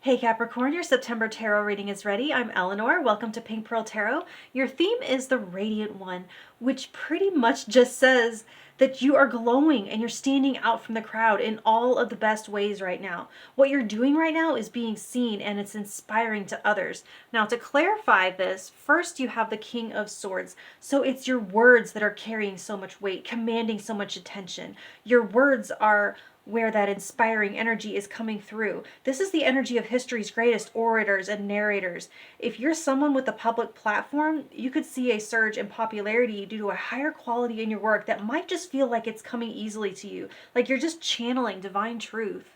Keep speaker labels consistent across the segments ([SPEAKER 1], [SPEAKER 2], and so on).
[SPEAKER 1] Hey Capricorn, your September tarot reading is ready. I'm Eleanor. Welcome to Pink Pearl Tarot. Your theme is the Radiant One, which pretty much just says that you are glowing and you're standing out from the crowd in all of the best ways right now. What you're doing right now is being seen and it's inspiring to others. Now, to clarify this, first you have the King of Swords. So it's your words that are carrying so much weight, commanding so much attention. Your words are where that inspiring energy is coming through. This is the energy of history's greatest orators and narrators. If you're someone with a public platform, you could see a surge in popularity due to a higher quality in your work that might just feel like it's coming easily to you, like you're just channeling divine truth.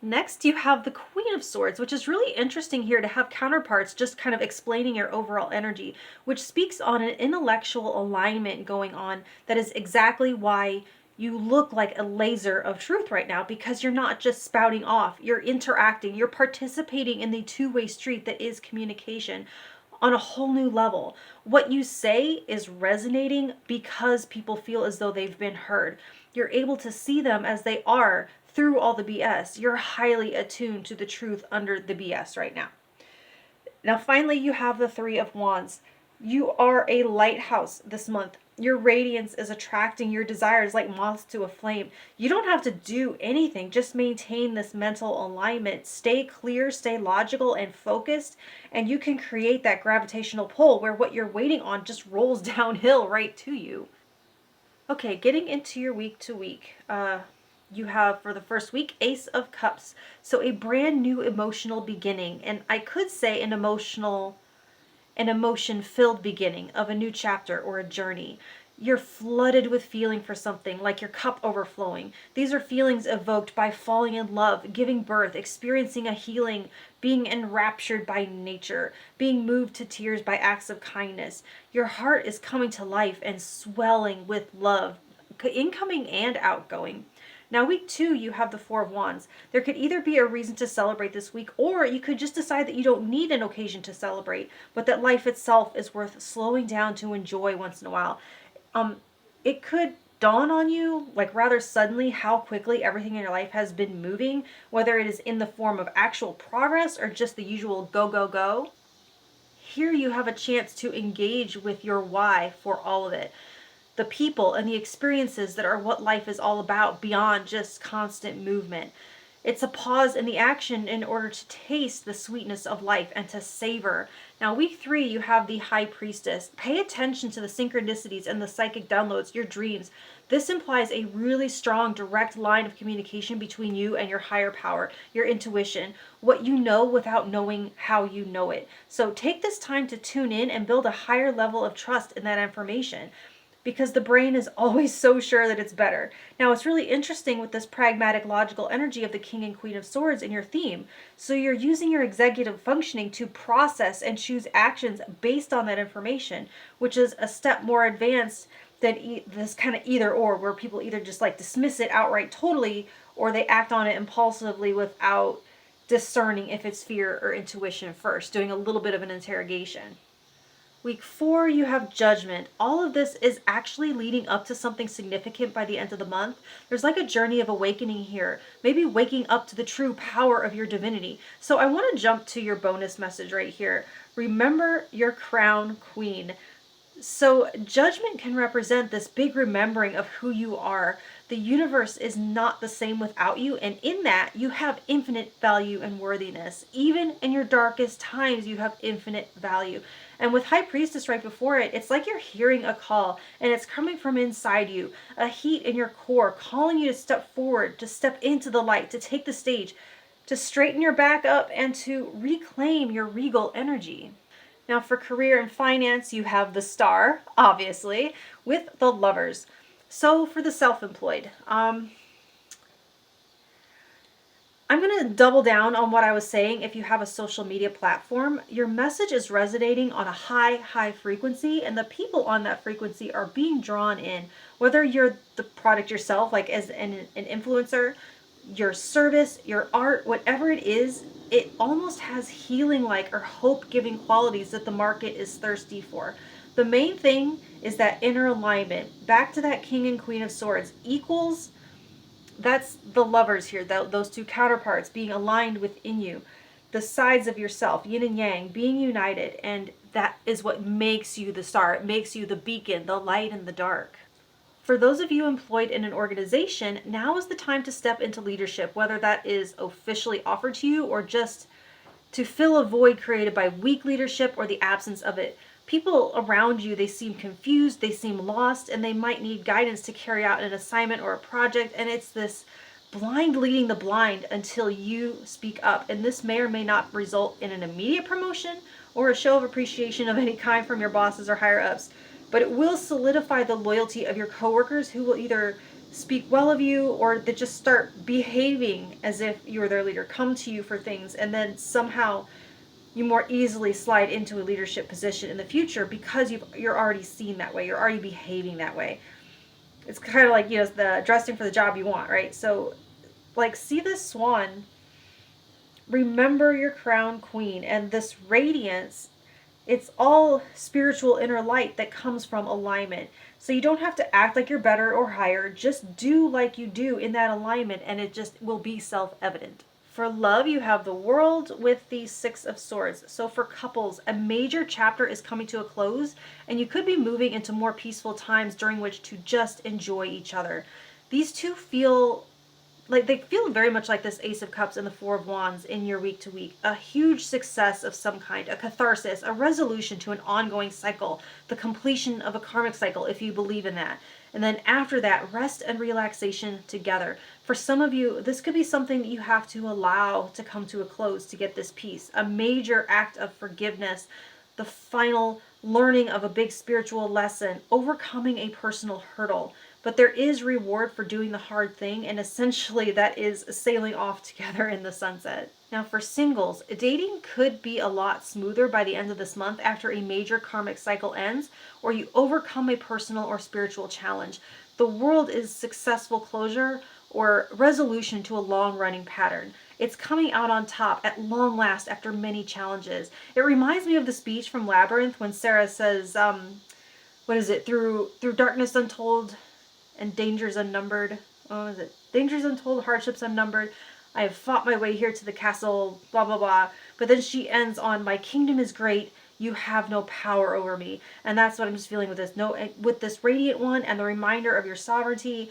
[SPEAKER 1] Next, you have the Queen of Swords, which is really interesting here to have counterparts just kind of explaining your overall energy, which speaks on an intellectual alignment going on that is exactly why you look like a laser of truth right now, because you're not just spouting off, you're interacting, you're participating in the two-way street that is communication on a whole new level. What you say is resonating because people feel as though they've been heard. You're able to see them as they are through all the BS. You're highly attuned to the truth under the BS right now. Now, finally, you have the Three of Wands. You are a lighthouse this month. Your radiance is attracting your desires like moths to a flame. You don't have to do anything. Just maintain this mental alignment. Stay clear, stay logical and focused, and you can create that gravitational pull where what you're waiting on just rolls downhill right to you. Okay, getting into your week to week. You have for the first week Ace of Cups. So a brand new emotional beginning, and I could say an emotion-filled beginning of a new chapter or a journey. You're flooded with feeling for something, like your cup overflowing. These are feelings evoked by falling in love, giving birth, experiencing a healing, being enraptured by nature, being moved to tears by acts of kindness. Your heart is coming to life and swelling with love, incoming and outgoing. Now, week 2, you have the Four of Wands. There could either be a reason to celebrate this week, or you could just decide that you don't need an occasion to celebrate, but that life itself is worth slowing down to enjoy once in a while. It could dawn on you, like rather suddenly, how quickly everything in your life has been moving, whether it is in the form of actual progress or just the usual go, go, go. Here you have a chance to engage with your why for all of it, the people and the experiences that are what life is all about beyond just constant movement. It's a pause in the action in order to taste the sweetness of life and to savor. Now, week 3, you have the High Priestess. Pay attention to the synchronicities and the psychic downloads, your dreams. This implies a really strong, direct line of communication between you and your higher power, your intuition, what you know without knowing how you know it. So take this time to tune in and build a higher level of trust in that information, because the brain is always so sure that it's better. Now, it's really interesting with this pragmatic, logical energy of the King and Queen of Swords in your theme. So you're using your executive functioning to process and choose actions based on that information, which is a step more advanced than this kind of either or, where people either just like dismiss it outright totally, or they act on it impulsively without discerning if it's fear or intuition first, doing a little bit of an interrogation. Week 4, you have Judgment. All of this is actually leading up to something significant by the end of the month. There's like a journey of awakening here, maybe waking up to the true power of your divinity. So I want to jump to your bonus message right here. Remember your crown queen. So Judgment can represent this big remembering of who you are. The universe is not the same without you, and in that you have infinite value and worthiness. Even in your darkest times, you have infinite value. And with High Priestess right before it, it's like you're hearing a call, and it's coming from inside you, a heat in your core calling you to step forward, to step into the light, to take the stage, to straighten your back up, and to reclaim your regal energy. Now, for career and finance, you have the Star, obviously, with the Lovers. So for the self-employed, I'm going to double down on what I was saying. If you have a social media platform, your message is resonating on a high frequency, and the people on that frequency are being drawn in. Whether you're the product yourself, like as an influencer, your service, your art, whatever it is, it almost has healing-like or hope-giving qualities that the market is thirsty for. The main thing is that inner alignment. Back to that King and Queen of Swords equals That's the lovers here, those two counterparts being aligned within you, the sides of yourself, yin and yang, being united, and that is what makes you the star. It makes you the beacon, the light in the dark. For those of you employed in an organization, now is the time to step into leadership, whether that is officially offered to you or just to fill a void created by weak leadership or the absence of it. People around you, they seem confused, they seem lost, and they might need guidance to carry out an assignment or a project. And it's this blind leading the blind until you speak up. And this may or may not result in an immediate promotion or a show of appreciation of any kind from your bosses or higher ups. But it will solidify the loyalty of your coworkers, who will either speak well of you or that just start behaving as if you're their leader, come to you for things, and then somehow you more easily slide into a leadership position in the future because you're already seen that way. You're already behaving that way. It's kind of like, the dressing for the job you want, right? So, see this swan. Remember your crown queen, and this radiance, it's all spiritual inner light that comes from alignment. So you don't have to act like you're better or higher. Just do like you do in that alignment, and it just will be self-evident. For love, you have the world with the Six of Swords. So for couples, a major chapter is coming to a close, and you could be moving into more peaceful times during which to just enjoy each other. These two feel very much like this Ace of Cups and the Four of Wands in your week to week. A huge success of some kind, a catharsis, a resolution to an ongoing cycle, the completion of a karmic cycle, if you believe in that. And then after that, rest and relaxation together. For some of you, this could be something that you have to allow to come to a close to get this peace. A major act of forgiveness, the final learning of a big spiritual lesson, overcoming a personal hurdle. But there is reward for doing the hard thing, and essentially that is sailing off together in the sunset. Now for singles, dating could be a lot smoother by the end of this month after a major karmic cycle ends, or you overcome a personal or spiritual challenge. The world is successful closure or resolution to a long-running pattern. It's coming out on top at long last after many challenges. It reminds me of the speech from Labyrinth when Sarah says, through darkness untold and dangers unnumbered. What was it? Dangers untold, hardships unnumbered. I have fought my way here to the castle, blah, blah, blah. But then she ends on, my kingdom is great. You have no power over me. And that's what I'm just feeling with this. With this radiant one and the reminder of your sovereignty,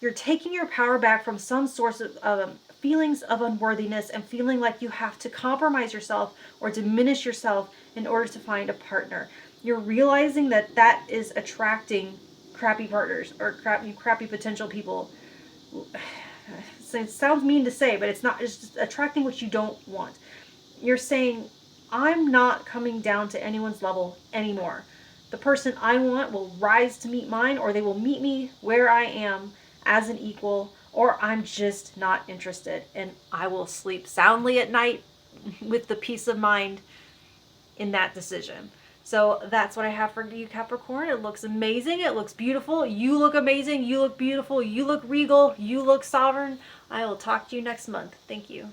[SPEAKER 1] you're taking your power back from some source of feelings of unworthiness and feeling like you have to compromise yourself or diminish yourself in order to find a partner. You're realizing that is attracting crappy partners or crappy potential people. So it sounds mean to say, but it's not. It's just attracting what you don't want. You're saying, I'm not coming down to anyone's level anymore. The person I want will rise to meet mine, or they will meet me where I am as an equal, or I'm just not interested. And I will sleep soundly at night with the peace of mind in that decision. So that's what I have for you, Capricorn. It looks amazing. It looks beautiful. You look amazing. You look beautiful. You look regal. You look sovereign. I will talk to you next month. Thank you.